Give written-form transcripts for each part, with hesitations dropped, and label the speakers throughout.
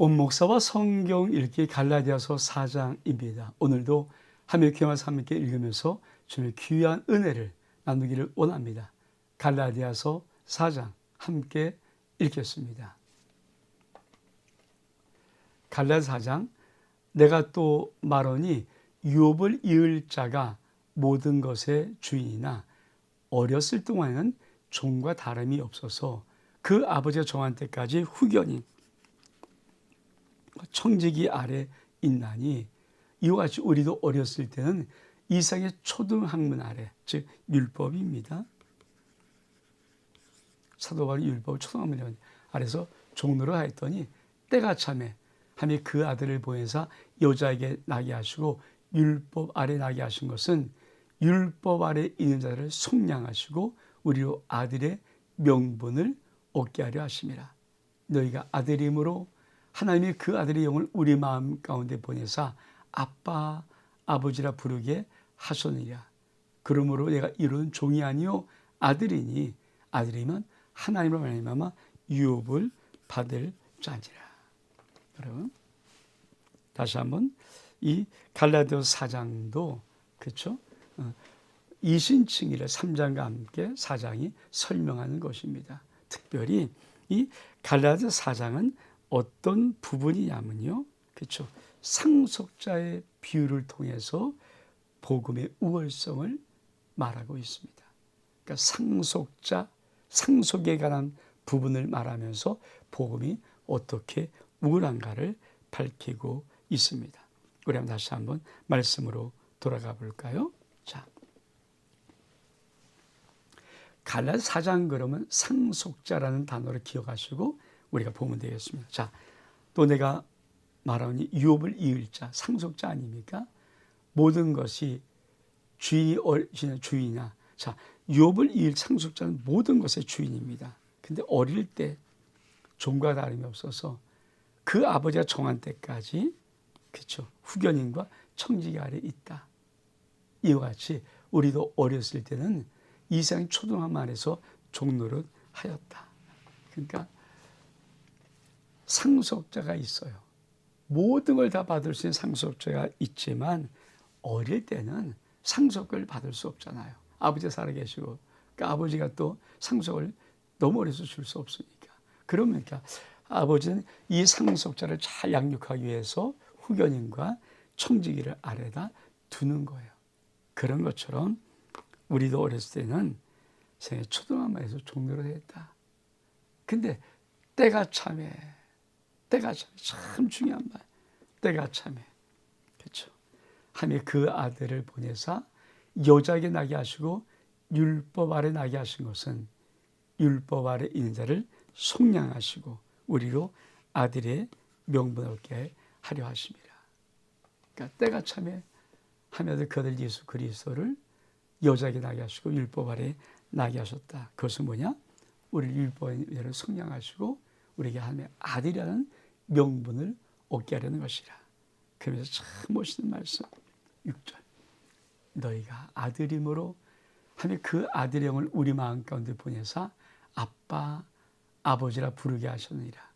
Speaker 1: 원목사와 성경 읽기 갈라디아서 4장입니다. 오늘도 하나님의 귀한 말씀 함께 읽으면서 주님의 귀한 은혜를 나누기를 원합니다. 갈라디아서 4장 함께 읽겠습니다. 갈라디아서 4장 내가 또 말하니 유업을 이을 자가 모든 것의 주인이나 어렸을 동안에는 종과 다름이 없어서 그 아버지가 정한 때까지 후견인 청지기 아래 있나니 이와 같이 우리도 어렸을 때는 이상의 초등학문 아래, 즉 율법입니다. 사도 바울이 율법 초등학문 아래서 종로를 하였더니 때가 참에 하나님이 그 아들을 보내사 여자에게 나게 하시고 율법 아래 나게 하신 것은 율법 아래 있는 자를 속량하시고 우리로 아들의 명분을 얻게 하려 하심이라. 너희가 아들임으로 하나님이 그 아들의 영을 우리 마음 가운데 보내사 아빠 아버지라 부르게 하소니라. 그러므로 내가 이루는 종이 아니요 아들이니 아들이면 하나님으로 말미암아 유업을 받을 자니라. 여러분 다시 한번 이 갈라디아서 4장도 그렇죠? 이신칭의를 3장과 함께 4장이 설명하는 것입니다. 특별히 이 갈라디아서 4장은 어떤 부분이냐면요. 그렇죠. 상속자의 비유를 통해서 복음의 우월성을 말하고 있습니다. 그러니까 상속에 관한 부분을 말하면서 복음이 어떻게 우월한가를 밝히고 있습니다. 우리 한번 다시 한번 말씀으로 돌아가 볼까요? 자, 갈라디아서 4장 그러면 상속자라는 단어를 기억하시고 우리가 보면 되겠습니다. 자, 또 내가 말하니 유업을 이을 자, 상속자 아닙니까? 모든 것이 주인이나 자, 유업을 이을 상속자는 모든 것의 주인입니다. 근데 어릴 때 종과 다름이 없어서 그 아버지가 정한 때까지 그렇죠. 후견인과 청지기 아래 있다. 이와 같이 우리도 어렸을 때는 이상 초등학문 안에서 종노릇 하였다. 그러니까 상속자가 있어요. 모든 걸 다 받을 수 있는 상속자가 있지만 어릴 때는 상속을 받을 수 없잖아요. 아버지가 살아계시고 그러니까 아버지가 또 상속을 너무 어려서 줄 수 없으니까. 그러니까 아버지는 이 상속자를 잘 양육하기 위해서 후견인과 청지기를 아래다 두는 거예요. 그런 것처럼 우리도 어렸을 때는 생애 초등학문에서 종로를 했다. 근데 때가 참에 참 중요한 말. 때가 참에 그렇죠. 하나님이 그 아들을 보내사 여자에게 나게 하시고 율법 아래 나게 하신 것은 율법 아래 있는 자를 속량하시고 우리로 아들의 명분을 얻게 하려 하심이라. 그러니까 때가 참에 하나님의 그 아들 예수 그리스도를 여자에게 나게 하시고 율법 아래 나게 하셨다. 그것은 뭐냐? 우리 율법을 속량하시고 우리에게 하나님의 아들이라는 명분을 얻게 하려는 것이라. 그러면서 참 멋있는 말씀 6절 너희가 아들임으로 하나님 그 아들의 영을 우리 마음 가운데 보내사 아빠 아버지라 부르게 하셨느니라.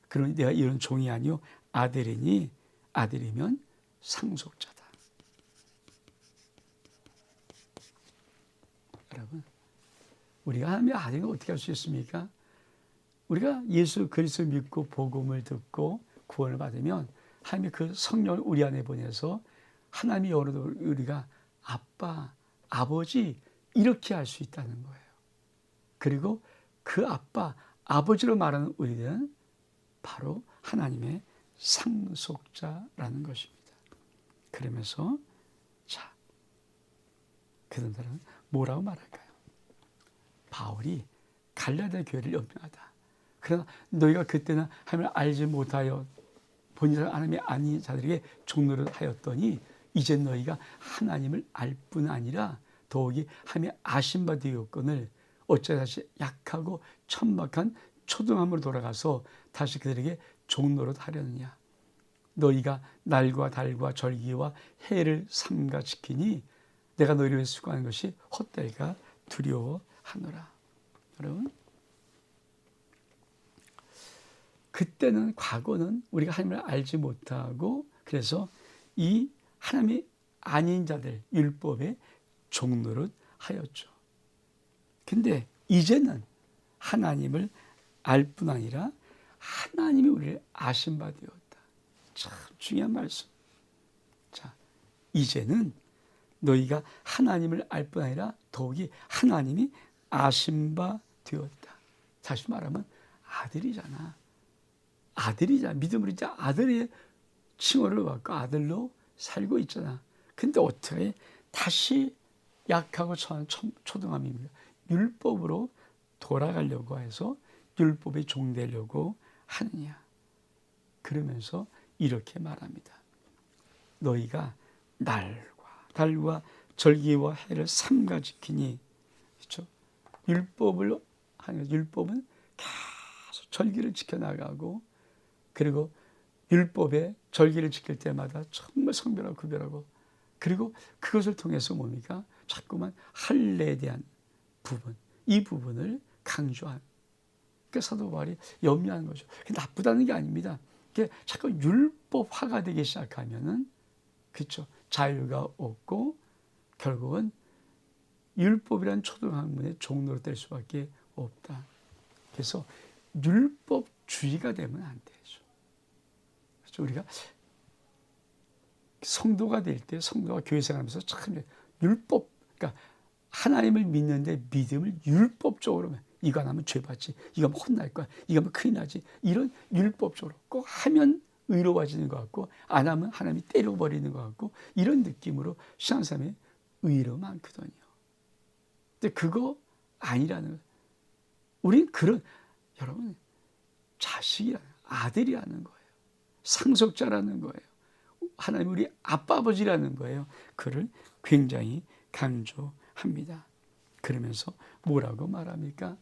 Speaker 1: 그러니 내가 이런 종이 아니요 아들이니 아들이면 상속자다. 여러분 우리가 하나님의 아들을 어떻게 할 수 있습니까? 우리가 예수 그리스도를 믿고 복음을 듣고 구원을 받으면 하나님의 그 성령을 우리 안에 보내서 하나님의 영으로 우리가 아빠, 아버지 이렇게 할 수 있다는 거예요. 그리고 그 아빠, 아버지로 말하는 우리들은 바로 하나님의 상속자라는 것입니다. 그러면서 자, 그들은 뭐라고 말할까요? 바울이 갈라디아 교회를 연명하다. 그러나 너희가 그때는 하나님을 알지 못하여 본인은 하나님이 아닌 자들에게 종노릇 하였더니 이제 너희가 하나님을 알 뿐 아니라 더욱이 하나님의 아신 바 되었거늘 어찌 다시 약하고 천박한 초등학문으로 돌아가서 다시 그들에게 종노릇 하려느냐. 너희가 날과 달과 절기와 해를 삼가 지키니 내가 너희를 위해 수고하는 것이 헛될까 두려워하노라. 여러분 그때는 과거는 우리가 하나님을 알지 못하고 그래서 이 하나님이 아닌 자들 율법의 종노릇 하였죠. 근데 이제는 하나님을 알 뿐 아니라 하나님이 우리를 아신 바 되었다. 참 중요한 말씀. 자, 이제는 너희가 하나님을 알 뿐 아니라 더욱이 하나님이 아신 바 되었다. 다시 말하면 아들이잖아. 아들이잖아. 믿음으로 이제 아들의 칭호를 받고 아들로 살고 있잖아. 근데 어떻게 다시 약하고 처한 초등함입니다. 율법으로 돌아가려고 해서 율법에 종되려고 하느냐. 그러면서 이렇게 말합니다. 너희가 날과 달과 절기와 해를 삼가 지키니, 그렇죠? 율법은 계속 절기를 지켜나가고, 그리고 율법의 절기를 지킬 때마다 정말 성별하고 구별하고, 그리고 그것을 통해서 뭡니까? 자꾸만 할례에 대한 부분, 이 부분을 강조한. 그러니까 사도 바울이 염려하는 거죠. 나쁘다는 게 아닙니다. 자꾸 율법화가 되기 시작하면은, 그렇죠? 자유가 없고 결국은 율법이란 초등학문의 종로로 될 수밖에 없다. 그래서 율법주의가 되면 안 되죠. 그렇죠? 우리가 성도가 될 때, 성도가 교회 생활하면서 참 율법, 그러니까 하나님을 믿는데 믿음을 율법적으로, 이거 안 하면 죄 받지, 이거 하면 혼날 거야, 이거 하면 큰일 나지, 이런 율법적으로 꼭 하면 의로워지는 것 같고 안 하면 하나님이 때려버리는 것 같고 이런 느낌으로 신앙사람이 의로 많거든요. 근데 그거 아니라는 거예요. 우린 여러분 자식이라는, 아들이라는 거예요. 상속자라는 거예요. 하나님 우리 아빠 아버지라는 거예요. 그를 굉장히 강조합니다. 그러면서 뭐라고 말합니까?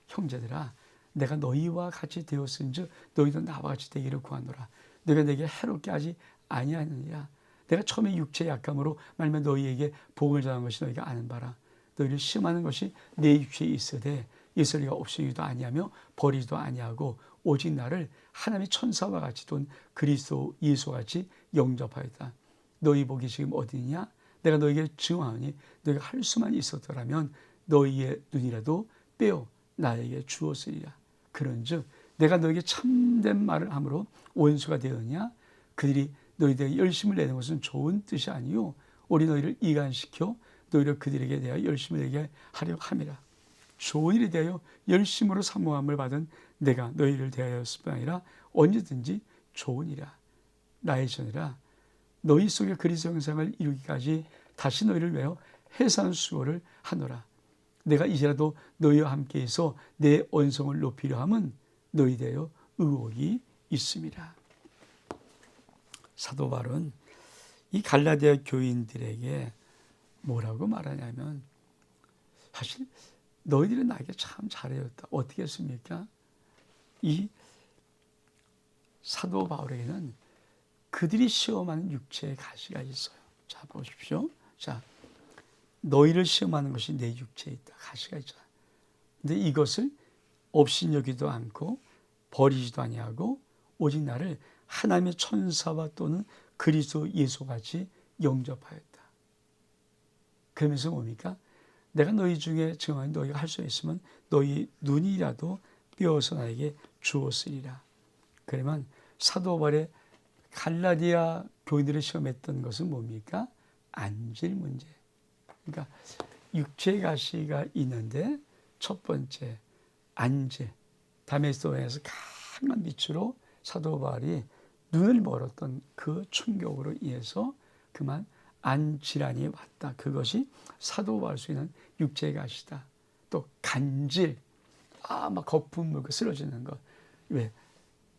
Speaker 1: 형제들아, 내가 너희와 같이 되었은즉 너희도 나와 같이 되기를 구하노라. 너희가 내게 해롭게 하지 아니하느니라. 내가 처음에 육체의 약함으로 말하며 너희에게 복을 전한 것이 너희가 아는 바라. 너희를 시험하는 것이 내 육체에 있으되 있을 리가 없으리도 아니하며 버리지도 아니하고 오직 나를 하나님의 천사와 같이 돈 그리스도 예수와 같이 영접하였다. 너희 복이 지금 어디냐? 내가 너희에게 증언하니 너희가 할 수만 있었더라면 너희의 눈이라도 빼어 나에게 주었으리라. 그런즉 내가 너에게 참된 말을 함으로 원수가 되었냐? 그들이 너희들에게 열심을 내는 것은 좋은 뜻이 아니요 오히 너희를 이간시켜 너희를 그들에게 대하여 열심을 내게 하려 함이라. 좋은 일에 대하여 열심으로 사모함을 받은 내가 너희를 대하였을 뿐 아니라 언제든지 좋은 일이라. 나의 전이라 너희 속에 그리스도 형상을 이루기까지 다시 너희를 위하여 해산수고를 하노라. 내가 이제라도 너희와 함께해서 내 언성을 높이려 함은 너희 대하여 의혹이 있음이라. 사도 바울은 이 갈라디아 교인들에게 뭐라고 말하냐면, 사실 너희들은 나에게 참 잘해줬다. 어떻게 했습니까? 이 사도 바울에게는 그들이 시험하는 육체의 가시가 있어요. 자, 보십시오. 자, 너희를 시험하는 것이 내 육체에 있다. 가시가 있잖아. 근데 이것을 업신여기도 않고 버리지도 아니하고 오직 나를 하나님의 천사와 또는 그리스도 예수같이 영접하였다. 그러면서 뭡니까? 내가 너희 중에 증언하니 너희가 할 수 있으면 너희 눈이라도 띄어서 나에게 주었으리라. 그러면 사도 바울의 갈라디아 교인들을 시험했던 것은 뭡니까? 안질 문제. 그러니까 육체의 가시가 있는데 첫 번째 안질, 다메섹에서 강한 빛으로 사도 바울이 눈을 멀었던 그 충격으로 인해서 그만 안질환이 왔다. 그것이 사도 바울 수 있는 육체의 가시다. 또 간질, 막 거품 물고 쓰러지는 것. 왜?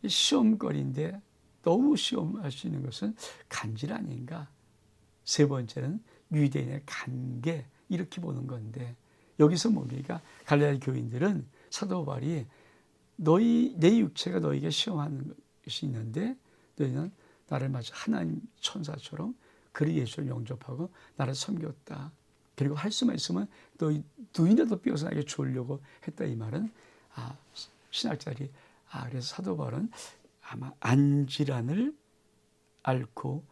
Speaker 1: 시험거리인데 너무 시험할 수 있는 것은 간질 아닌가? 세 번째는 유대인의 관계, 이렇게 보는 건데 여기서 뭡니까? 갈라디아 교인들은 사도 바울이 내 육체가 너희에게 시험하는 것이 있는데 너희는 나를 마치 하나님 천사처럼 그리 예수를 영접하고 나를 섬겼다. 그리고 할 수만 있으면 너희 눈이라도 삐어서 나에게 주려고 했다. 이 말은 신학자들이 그래서 사도 바울은 아마 안질환을 앓고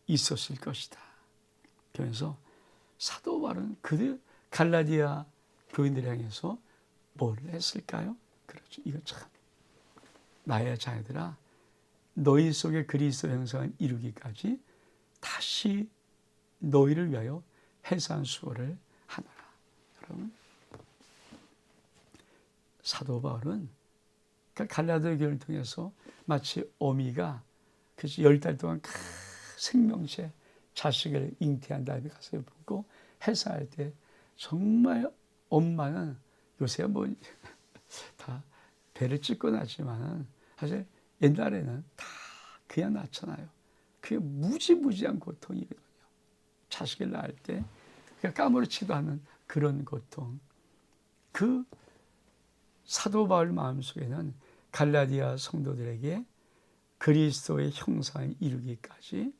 Speaker 1: 있었을 것이다. 그래서 사도 바울은 그 갈라디아 교인들을 향해서 뭘 했을까요? 그렇죠. 이거 참, 나의 자녀들아, 너희 속에 그리스도 형상을 이루기까지 다시 너희를 위하여 해산 수고를 하노라. 여러분, 사도 바울은 갈라디아 교회를 통해서 마치 어미가 10달 동안 큰 생명체 자식을 잉태한 다음에 가서 붓고 해산할 때 정말 엄마는 요새야 뭐 다 배를 찢고 낳지만은 사실 옛날에는 다 그냥 낳잖아요. 그게 무지무지한 고통이거든요. 자식을 낳을 때 까무러치도 않은 그런 고통. 그 사도 바울 마음속에는 갈라디아 성도들에게 그리스도의 형상을 이루기까지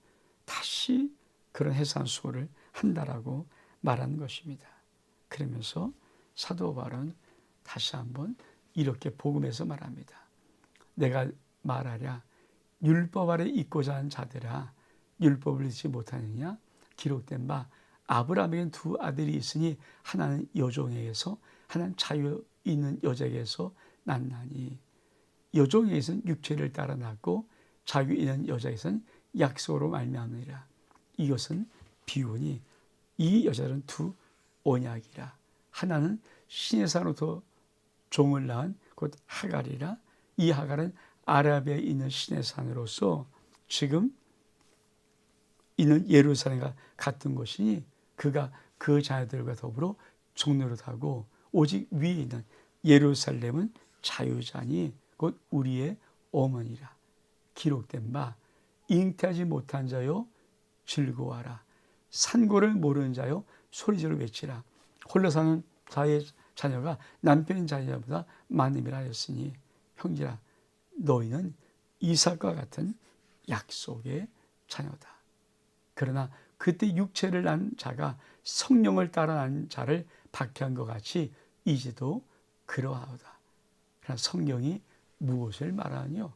Speaker 1: 다시 그런 해산 수고를 한다라고 말하는 것입니다. 그러면서 사도 바울은 다시 한번 이렇게 복음에서 말합니다. 내가 말하랴 율법 아래 있고자 하는 자들아 율법을 잊지 못하느냐. 기록된 바 아브라함에게는 두 아들이 있으니 하나는 여종에게서 하나는 자유 있는 여자에게서 낳나니 여종에게서는 육체를 따라 낳고 자유 있는 여자에게서는 약속으로 말미암으리라. 이것은 비유니 이 여자는 두 언약이라. 하나는 신의 산으로부터 종을 낳은 곧 하갈이라. 이 하갈은 아라비아에 있는 신의 산으로서 지금 있는 예루살렘과 같은 곳이니 그가 그 자녀들과 더불어 종노릇하고 오직 위에 있는 예루살렘은 자유자니 곧 우리의 어머니라. 기록된 바 잉태하지 못한 자여 즐거워하라. 산고를 모르는 자여 소리지르 외치라. 홀로 사는 자의 자녀가 남편인 자녀보다 많음이라 하였으니 형제라 너희는 이삭과 같은 약속의 자녀다. 그러나 그때 육체를 낳은 자가 성령을 따라 낳은 자를 박해한 것 같이 이제도 그러하다. 그러나 성령이 무엇을 말하느뇨?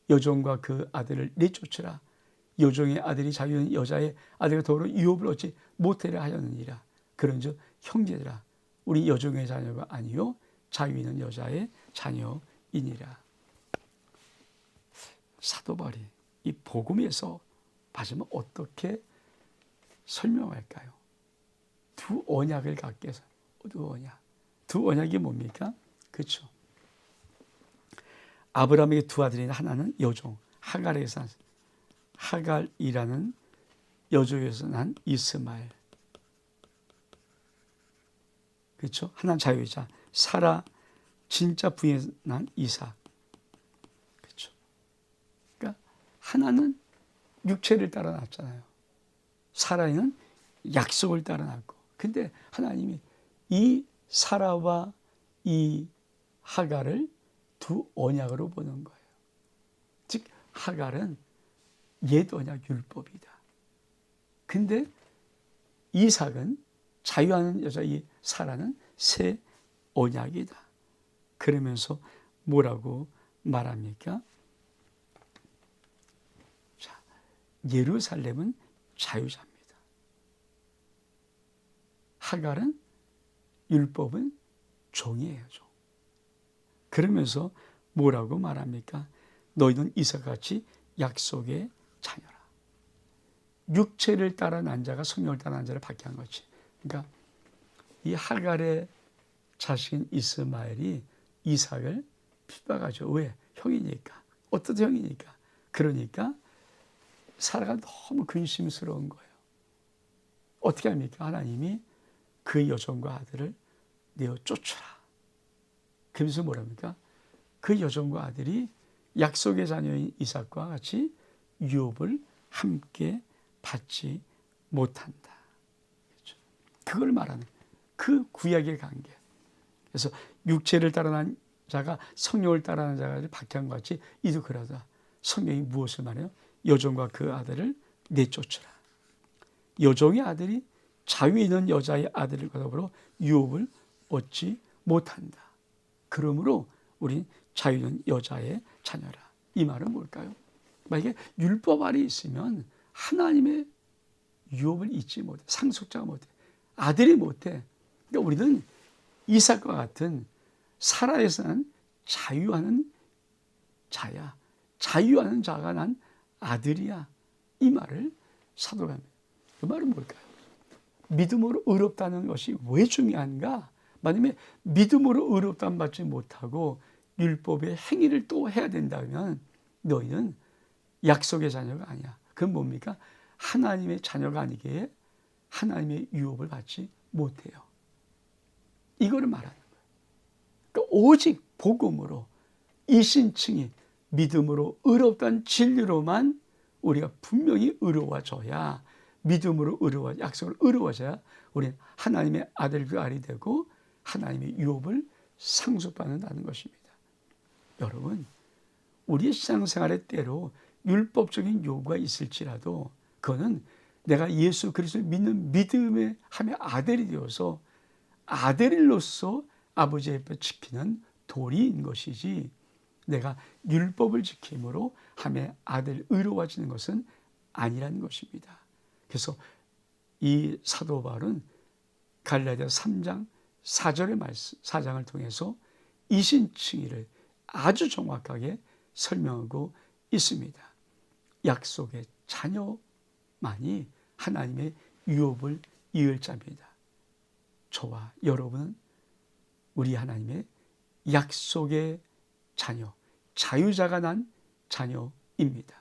Speaker 1: 여종과 그 아들을 내쫓으라. 여종의 아들이 자유 있는 여자의 아들과 더불어 유업을 얻지 못하려 하였느니라. 그런즉 형제들아 우리 여종의 자녀가 아니요 자유 있는 여자의 자녀이니라. 사도 바울이 이 복음에서 마지막 어떻게 설명할까요? 두 언약을 갖게 해서 두 언약. 두 언약이 뭡니까? 그렇죠. 아브라함에게 두 아들이 하나는 여종 하갈에게서 하갈이라는 여종에서 난 이스마엘. 그렇죠? 하나는 자유자 사라 진짜 부인에서 난 이삭. 그렇죠? 그러니까 하나는 육체를 따라 낳았잖아요. 사라는 약속을 따라 낳고. 근데 하나님이 이 사라와 이 하갈을 두 언약으로 보는 거예요. 즉 하갈은 옛 언약 율법이다. 근데 이삭은 자유하는 여자 이 사라는 새 언약이다. 그러면서 뭐라고 말합니까? 자, 예루살렘은 자유자입니다. 하갈은 율법은 종이에요. 종. 그러면서 뭐라고 말합니까? 너희는 이삭같이 약속의 자녀라. 육체를 따라 난 자가 성령을 따라 난 자를 박해한 거지. 그러니까 이 하갈의 자식인 이스마엘이 이삭을 핍박하죠. 왜? 형이니까. 어떤 형이니까. 그러니까 사라가 너무 근심스러운 거예요. 어떻게 합니까? 하나님이 그 여종과 아들을 내어 쫓으라. 그러면서 뭐랍니까? 그 여종과 아들이 약속의 자녀인 이삭과 같이 유업을 함께 받지 못한다. 그렇죠? 그걸 말하는 그 구약의 관계. 그래서 육체를 따라난 자가 성령을 따라하는 자가 박해한 것 같이 이도 그러다. 성령이 무엇을 말해요? 여종과 그 아들을 내쫓으라. 여종의 아들이 자유에 있는 여자의 아들과 더불어 유업을 얻지 못한다. 그러므로 우린 자유는 여자의 자녀라. 이 말은 뭘까요? 만약에 율법 아래 있으면 하나님의 유업을 잊지 못해. 상속자가 못해. 아들이 못해. 그러니까 우리는 이삭과 같은 사라에서 난 자유하는 자야. 자유하는 자가 난 아들이야. 이 말을 사도가 합니다. 그 말은 뭘까요? 믿음으로 의롭다는 것이 왜 중요한가? 만약에 믿음으로 의롭다는 받지 못하고 율법의 행위를 또 해야 된다면 너희는 약속의 자녀가 아니야. 그건 뭡니까? 하나님의 자녀가 아니기에 하나님의 유업을 받지 못해요. 이거를 말하는 거예요. 그러니까 오직 복음으로 이신층이 믿음으로 의롭다는 진리로만 우리가 분명히 의로워져야, 믿음으로 약속을 의로워져야 우리는 하나님의 아들과 알이 되고 하나님의 유업을 상속받는다는 것입니다. 여러분, 우리의 신앙생활에 때로 율법적인 요구가 있을지라도 그거는 내가 예수 그리스도를 믿는 믿음의 함의 아들이 되어서 아들로서 아버지의 앞에 지키는 도리인 것이지, 내가 율법을 지킴으로 함의 아들 의로워지는 것은 아니라는 것입니다. 그래서 이 사도 바울은 갈라디아 3장 4절의 말씀, 4장을 통해서 이신칭의를 아주 정확하게 설명하고 있습니다. 약속의 자녀만이 하나님의 유업을 이을 자입니다. 저와 여러분은 우리 하나님의 약속의 자녀, 자유자가 난 자녀입니다.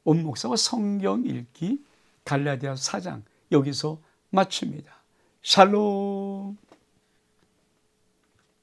Speaker 1: 온 목사와 성경 읽기 갈라디아 4장 여기서 마칩니다. 샬롬.